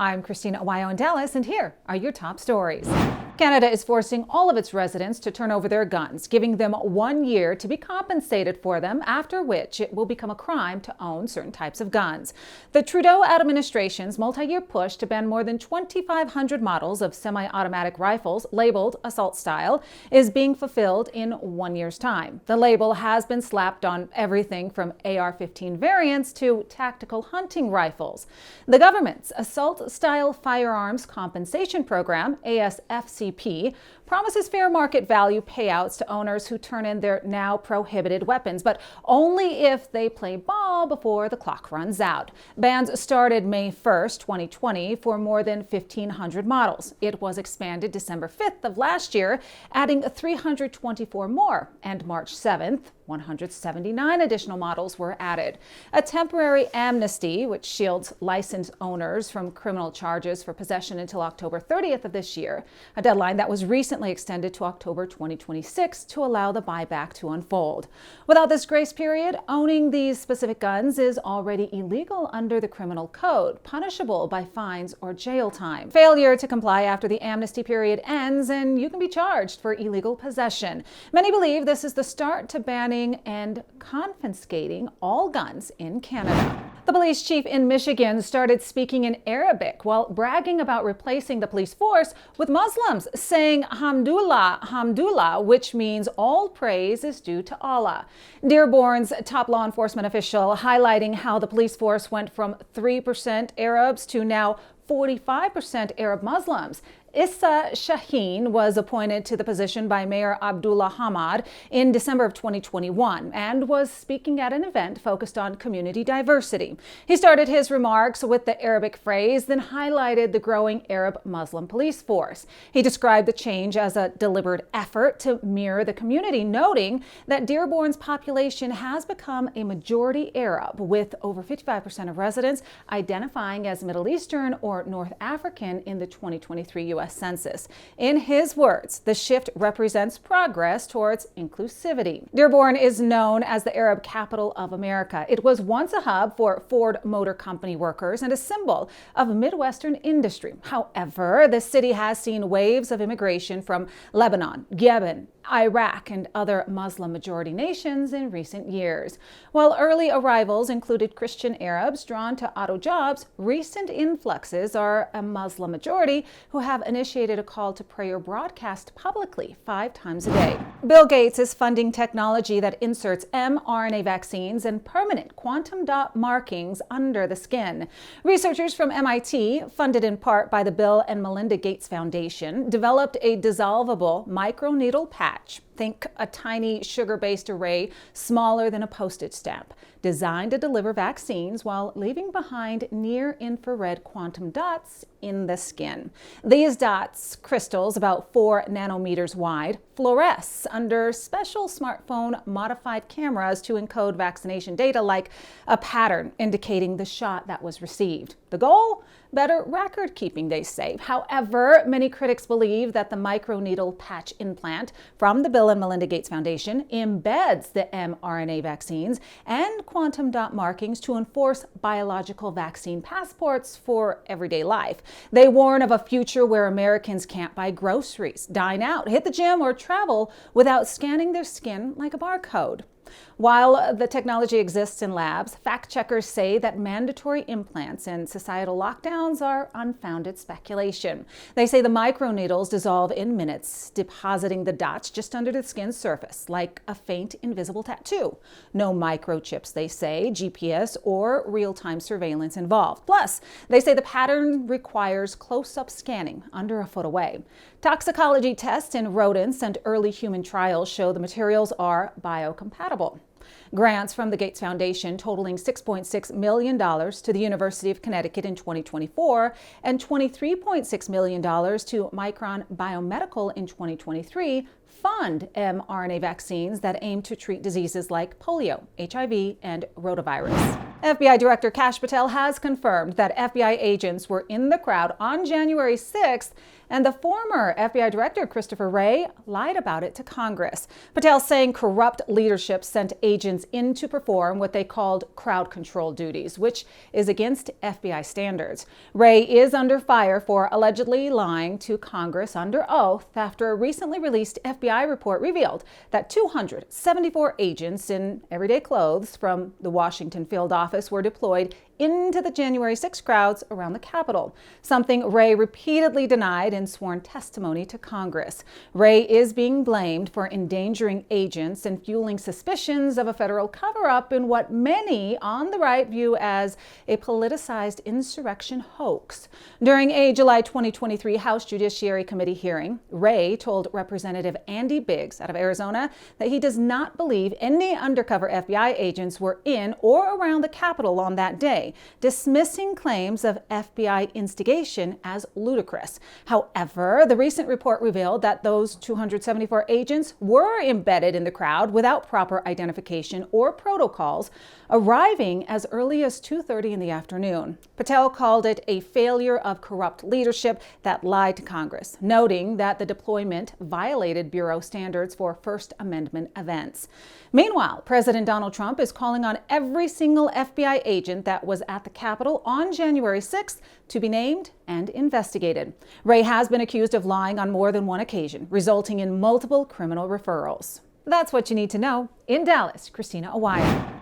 I'm Christina Aguayo in Dallas, and here are your top stories. Canada is forcing all of its residents to turn over their guns, giving them 1 year to be compensated for them, after which it will become a crime to own certain types of guns. The Trudeau administration's multi-year push to ban more than 2,500 models of semi-automatic rifles labeled assault style is being fulfilled in 1 year's time. The label has been slapped on everything from AR-15 variants to tactical hunting rifles. The government's assault-style firearms compensation program, ASFCP, promises fair market value payouts to owners who turn in their now prohibited weapons, but only if they play ball before the clock runs out. Bans started May 1st, 2020 for more than 1,500 models. It was expanded December 5th of last year, adding 324 more, and March 7th, 179 additional models were added. A temporary amnesty, which shields licensed owners from criminal charges for possession until October 30th of this year, a deadline that was recently extended to October 2026 to allow the buyback to unfold. Without this grace period, owning these specific guns is already illegal under the criminal code, punishable by fines or jail time. Failure to comply after the amnesty period ends, and you can be charged for illegal possession. Many believe this is the start to banning and confiscating all guns in Canada. The police chief in Michigan started speaking in Arabic while bragging about replacing the police force with Muslims, saying Hamdulillah, Hamdulillah, which means all praise is due to Allah. Dearborn's top law enforcement official highlighting how the police force went from 3% Arabs to now 45% Arab Muslims. Issa Shaheen was appointed to the position by Mayor Abdullah Hamad in December of 2021 and was speaking at an event focused on community diversity. He started his remarks with the Arabic phrase, then highlighted the growing Arab Muslim police force. He described the change as a deliberate effort to mirror the community, noting that Dearborn's population has become a majority Arab, with over 55% of residents identifying as Middle Eastern or North African in the 2023 U.S. Census. In his words, the shift represents progress towards inclusivity. Dearborn is known as the Arab capital of America. It was once a hub for Ford Motor Company workers and a symbol of Midwestern industry. However, the city has seen waves of immigration from Lebanon, Yemen, Iraq, and other Muslim-majority nations in recent years. While early arrivals included Christian Arabs drawn to auto jobs, recent influxes are a Muslim majority who have initiated a call to prayer broadcast publicly 5 times a day. Bill Gates is funding technology that inserts mRNA vaccines and permanent quantum dot markings under the skin. Researchers from MIT, funded in part by the Bill and Melinda Gates Foundation, developed a dissolvable microneedle patch. Think a tiny sugar-based array smaller than a postage stamp, designed to deliver vaccines while leaving behind near-infrared quantum dots in the skin. These dots, crystals about 4 nanometers wide, fluoresce under special smartphone modified cameras to encode vaccination data like a pattern indicating the shot that was received. The goal? Better record keeping, they say. However, many critics believe that the microneedle patch implant from the Bill and Melinda Gates Foundation embeds the mRNA vaccines and quantum dot markings to enforce biological vaccine passports for everyday life. They warn of a future where Americans can't buy groceries, dine out, hit the gym, or travel without scanning their skin like a barcode. While the technology exists in labs, fact checkers say that mandatory implants and societal lockdowns are unfounded speculation. They say the microneedles dissolve in minutes, depositing the dots just under the skin's surface, like a faint, invisible tattoo. No microchips, they say, GPS, or real-time surveillance involved. Plus, they say the pattern requires close-up scanning under a foot away. Toxicology tests in rodents and early human trials show the materials are biocompatible. Grants from the Gates Foundation totaling $6.6 million to the University of Connecticut in 2024 and $23.6 million to Micron Biomedical in 2023 fund mRNA vaccines that aim to treat diseases like polio, HIV, and rotavirus. FBI Director Kash Patel has confirmed that FBI agents were in the crowd on January 6th and the former FBI Director Christopher Wray lied about it to Congress. Patel saying corrupt leadership sent agents in to perform what they called crowd control duties, which is against FBI standards. Wray is under fire for allegedly lying to Congress under oath after a recently released FBI report revealed that 274 agents in everyday clothes from the Washington field office were deployed into the January 6 crowds around the Capitol, something Wray repeatedly denied in sworn testimony to Congress. Wray is being blamed for endangering agents and fueling suspicions of a federal cover-up in what many on the right view as a politicized insurrection hoax. During a July 2023 House Judiciary Committee hearing, Wray told Representative Andy Biggs out of Arizona that he does not believe any undercover FBI agents were in or around the Capitol on that day, dismissing claims of FBI instigation as ludicrous. However, the recent report revealed that those 274 agents were embedded in the crowd without proper identification or protocols, arriving as early as 2:30 in the afternoon. Patel called it a failure of corrupt leadership that lied to Congress, noting that the deployment violated Bureau standards for First Amendment events. Meanwhile, President Donald Trump is calling on every single FBI agent that was at the Capitol on January 6th to be named and investigated. Wray has been accused of lying on more than one occasion, resulting in multiple criminal referrals. That's what you need to know. In Dallas, Christina Aguayo.